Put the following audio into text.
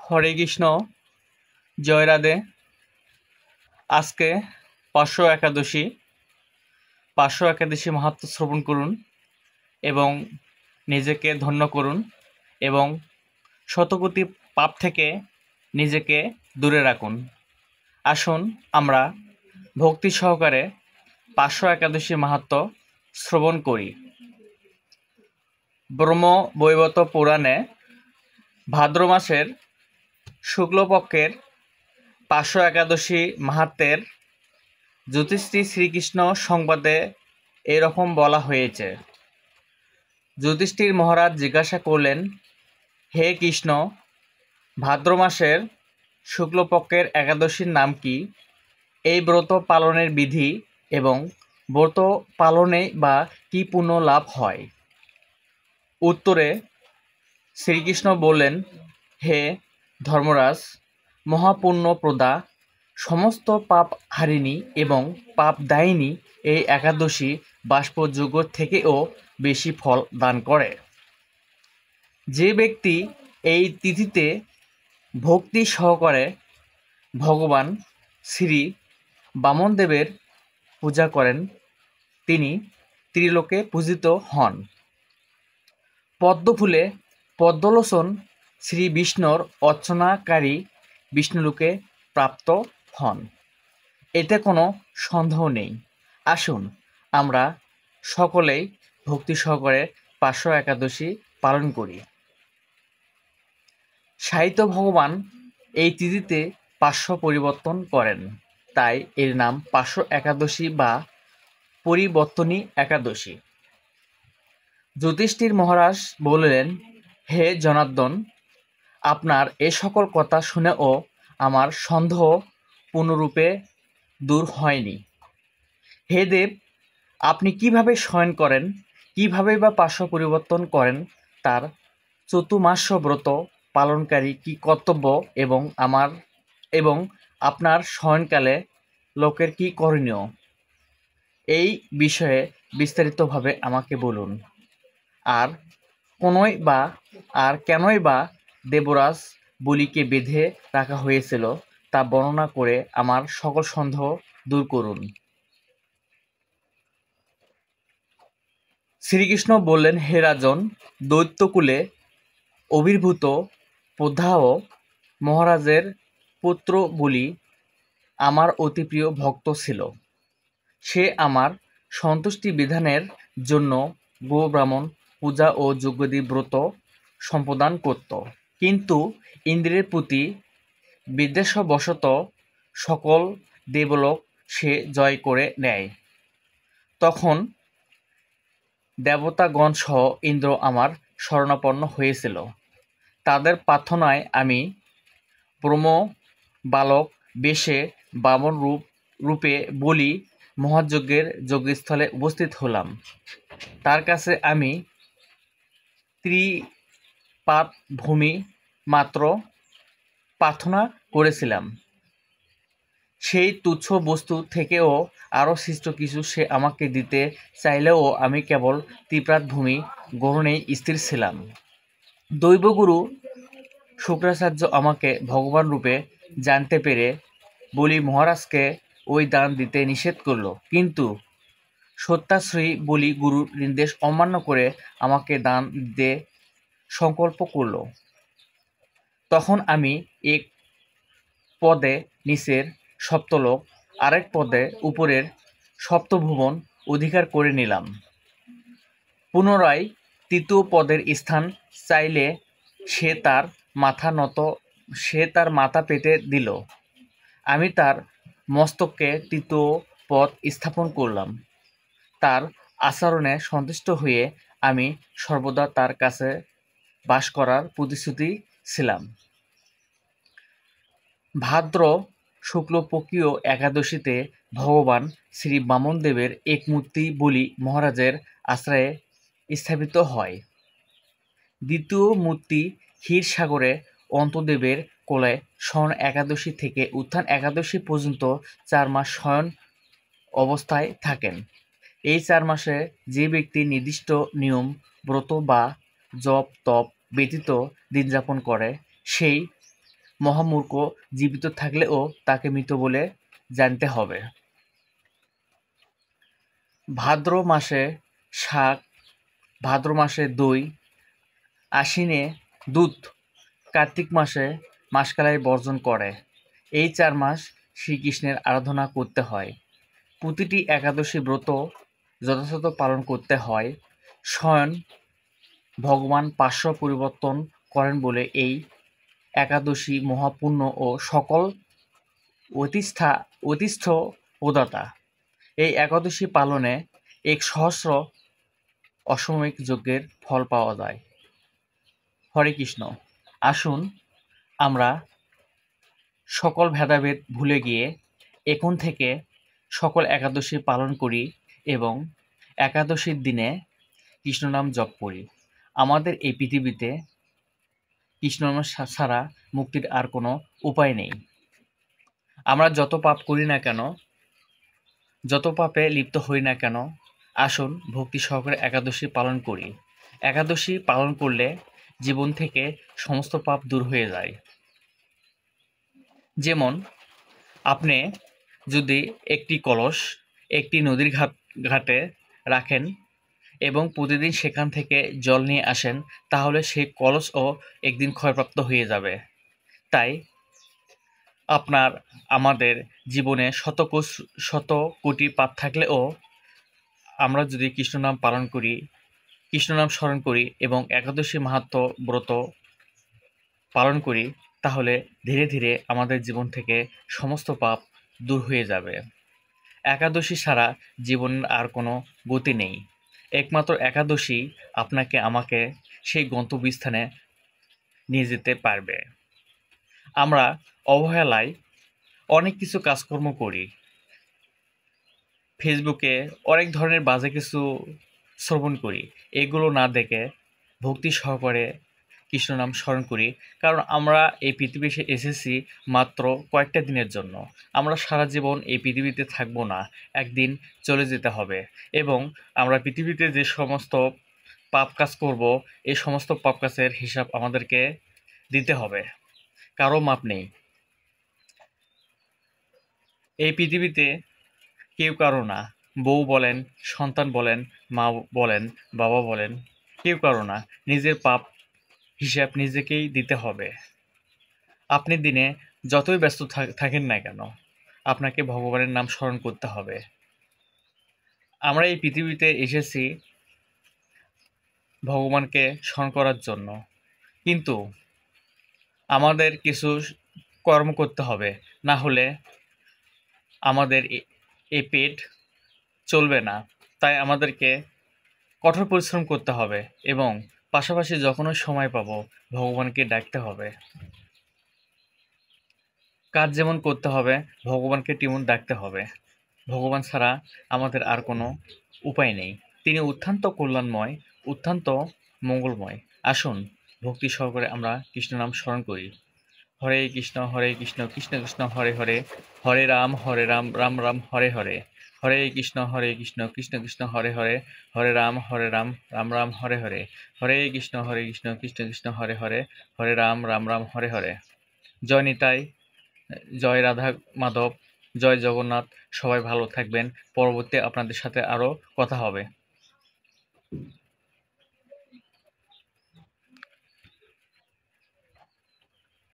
হরে কৃষ্ণ, জয় রাধে। আজকে পাঁচশো একাদশী মাহাত্ম্য শ্রবণ করুন এবং নিজেকে ধন্য করুন এবং শতকোটি পাপ থেকে নিজেকে দূরে রাখুন। আসুন আমরা ভক্তি সহকারে পাঁচশো একাদশী মাহাত্ম্য শ্রবণ করি। ব্রহ্ম বৈবর্ত পুরাণে ভাদ্র মাসের শুক্লপক্ষের পাঁচশো একাদশী মাহাত্ম্যের যুধিষ্ঠির শ্রীকৃষ্ণ সংবাদে এরকম বলা হয়েছে। যুধিষ্ঠির মহারাজ জিজ্ঞাসা করলেন, হে কৃষ্ণ, ভাদ্র মাসের শুক্লপক্ষের একাদশীর নাম কি? এই ব্রত পালনের বিধি এবং ব্রত পালনে বা কি পুণ্য লাভ হয়? উত্তরে শ্রীকৃষ্ণ বললেন, হে ধর্মরাজ, মহাপুণ্যপ্রদা, সমস্ত পাপ হারিণী এবং পাপ দায়িনী এই একাদশী বাষ্পযজ্ঞ থেকেও বেশি ফল দান করে। যে ব্যক্তি এই তিথিতে ভক্তি সহকারে ভগবান শ্রী বামনদেবের পূজা করেন, তিনি ত্রিলোকে পূজিত হন। পদ্মফুলে পদ্মলোচন শ্রী বিষ্ণুর অর্চনাকারী বিষ্ণুলোকে প্রাপ্ত হন। এতে কোনো সন্দেহ নেই। আসুন আমরা সকলেই ভক্তি সহকারে পাঁচশো একাদশী পালন করি। সাহিত্য ভগবান এই তিথিতে পাঁচশো পরিবর্তন করেন, তাই এর নাম পাঁচশো একাদশী বা পরিবর্তনী একাদশী। যুধিষ্ঠির মহারাজ বললেন, হে জনার্দন, আপনার এ সকল কথা শুনেও আমার সন্দেহ পূর্ণরূপে দূর হয়নি। হে দেব, আপনি কিভাবে শয়ন করেন, কিভাবে বা পার্শ্ব পরিবর্তন করেন, তার চতুর্মাস্য ব্রত পালনকারী কি কর্তব্য এবং আপনার শয়নকালে লোকের কি করণীয়, এই বিষয়ে বিস্তারিতভাবে আমাকে বলুন। আর কেনই বা দেবরাজ বলিকে বেঁধে রাখা হয়েছিল তা বর্ণনা করে আমার সকল সন্দেহ দূর করুন। শ্রীকৃষ্ণ বললেন, হে রাজন, দৈত্যকুলে আবির্ভূত প্রদাহ মহারাজের পুত্র বলি আমার অতি প্রিয় ভক্ত ছিল। সে আমার সন্তুষ্টি বিধানের জন্য গো ব্রাহ্মণ পূজা ও যজ্ঞাদি ব্রত সম্পাদন করত, কিন্তু ইন্দ্রের প্রতি বিদ্বেষবশত সকল দেবলোক সে জয় করে নেয়। তখন দেবতাগণ সহ ইন্দ্র আমার শরণাপন্ন হয়েছিল। তাদের প্রার্থনায় আমি ব্রহ্ম বালক বেশে বামন রূপে বলি মহাযজ্ঞের যজ্ঞস্থলে উপস্থিত হলাম। তার কাছে আমি ত্রিপাদ ভূমি মাত্র প্রার্থনা করেছিলাম। সেই তুচ্ছ বস্তু থেকেও আরও সৃষ্ট কিছু সে আমাকে দিতে চাইলেও আমি কেবল ত্রিপাদ ভূমি গ্রহণেই স্থির ছিলাম। দৈবগুরু শুক্রাচার্য আমাকে ভগবান রূপে জানতে পেরে বলি মহারাজকে ওই দান দিতে নিষেধ করল, কিন্তু সত্যাশ্রয়ী বলি গুরুর নির্দেশ অমান্য করে আমাকে দান দিতে সংকল্প করল। তখন আমি এক পদে নিচের সপ্তলোক, আরেক পদে উপরের সপ্তভুবন অধিকার করে নিলাম। পুনরায় তৃতীয় পদের স্থান চাইলে সে তার মাথা পেতে দিল। আমি তার মস্তকে তৃতীয় পদ স্থাপন করলাম। তার আচরণে সন্তুষ্ট হয়ে আমি সর্বদা তার কাছে বাস করার প্রতিশ্রুতি ছিলাম। ভাদ্র শুক্লপক্ষীয় একাদশীতে ভগবান শ্রী বামনদেবের এক মূর্তি বলি মহারাজের আশ্রয়ে স্থাপিত হয়। দ্বিতীয় মূর্তি ক্ষীরসাগরে অন্তদেবের কোলে শয়ন একাদশী থেকে উত্থান একাদশী পর্যন্ত 4 মাস শয়ন অবস্থায় থাকেন। এই 4 মাসে যে ব্যক্তি নির্দিষ্ট নিয়ম ব্রত বা জপ তপ ব্যতীত দিনযাপন করে, সেই মহামূর্খ জীবিত থাকলেও তাকে মৃত বলে জানতে হবে। ভাদ্র মাসে শাক, ভাদ্র মাসে দই, আশ্বিনে দুধ, কার্তিক মাসে মাসকালাই বর্জন করে। এই 4 মাস শ্রীকৃষ্ণের আরাধনা করতে হয়। প্রতিটি একাদশী ব্রত যথাযথ পালন করতে হয়। স্বয়ং ভগবান পার্শ্ব পরিবর্তন করেন বলে এই একাদশী মহাপুণ্য ও সকল অতিষ্ঠ প্রদাতা। এই একাদশী পালনে 1,000 অশ্বমেধ যজ্ঞের ফল পাওয়া যায়। হরে কৃষ্ণ। আসুন আমরা সকল ভেদাভেদ ভুলে গিয়ে এখন থেকে সকল একাদশী পালন করি এবং একাদশীর দিনে কৃষ্ণনাম জপ করি। আমাদের এই পৃথিবীতে কৃষ্ণনাম ছাড়া মুক্তির আর কোনো উপায় নেই। আমরা যত পাপ করি না কেন, যত পাপে লিপ্ত হই না কেন, আসুন ভক্তি সহকারে একাদশী পালন করি। একাদশী পালন করলে জীবন থেকে সমস্ত পাপ দূর হয়ে যায়। যেমন আপনি যদি একটি কলস একটি নদীর ঘাটে রাখেন এবং প্রতিদিন সেখান থেকে জল নিয়ে আসেন, তাহলে সেই কলসও একদিন ক্ষয়প্রাপ্ত হয়ে যাবে। তাই আমাদের জীবনে শত কোটি পাপ থাকলেও আমরা যদি কৃষ্ণনাম পালন করি, কৃষ্ণনাম স্মরণ করি এবং একাদশী মাহাত্ম্য ব্রত পালন করি, তাহলে ধীরে ধীরে আমাদের জীবন থেকে সমস্ত পাপ দূর হয়ে যাবে। একাদশী ছাড়া জীবনের আর কোনো গতি নেই। একমাত্র একাদশী আপনাকে আমাকে সেই গন্তব্যস্থানে নিয়ে যেতে পারবে। আমরা অবহেলায় অনেক কিছু কাজকর্ম করি, ফেসবুকে অনেক ধরনের বাজে কিছু শ্রবণ করি। এগুলো না দেখে ভক্তি সহকারে কৃষ্ণনাম স্মরণ করি। কারণ আমরা এই পৃথিবীতে এসেছি মাত্র কয়েকটা দিনের জন্য। আমরা সারা জীবন এই পৃথিবীতে থাকবো না, একদিন চলে যেতে হবে। এবং আমরা পৃথিবীতে যে সমস্ত পাপ কাজ করব, এই সমস্ত পাপ কাজের হিসাব আমাদেরকে দিতে হবে। কারো মাপ নেই। এই পৃথিবীতে কেউ কারো না। বউ বলেন, সন্তান বলেন, মা বলেন, বাবা বলেন, কেউ কারো না। নিজের পাপ হিসাব নিজেকেই দিতে হবে। আপনি দিনে যতই ব্যস্ত থাকেন না কেন, আপনাকে ভগবানের নাম স্মরণ করতে হবে। আমরা এই পৃথিবীতে এসেছি ভগবানকে স্মরণ করার জন্য, কিন্তু আমাদের কিছু কর্ম করতে হবে, না হলে আমাদের এই পেট চলবে না। তাই আমাদেরকে কঠোর পরিশ্রম করতে হবে এবং পাশাপাশি যখনই সময় পাবো ভগবানকে ডাকতে হবে। কাজ যেমন করতে হবে, ভগবানকে তেমন ডাকতে হবে। ভগবান ছাড়া আমাদের আর কোনো উপায় নেই। তিনি অত্যন্ত কল্যাণময়, অত্যন্ত মঙ্গলময়। আসুন ভক্তি সহকারে আমরা কৃষ্ণনাম স্মরণ করি। হরে কৃষ্ণ কৃষ্ণ কৃষ্ণ হরে হরে, হরে রাম রাম রাম হরে হরে, হরে কৃষ্ণ কৃষ্ণ কৃষ্ণ হরে হরে, হরে রাম রাম রাম হরে হরে, হরে কৃষ্ণ কৃষ্ণ কৃষ্ণ হরে হরে, হরে রাম রাম হরে হরে। জয় নিতাই, জয় রাধা মাধব, জয় জগন্নাথ। সবাই ভালো থাকবেন। পরবর্তী আপনাদের সাথে আরও কথা হবে।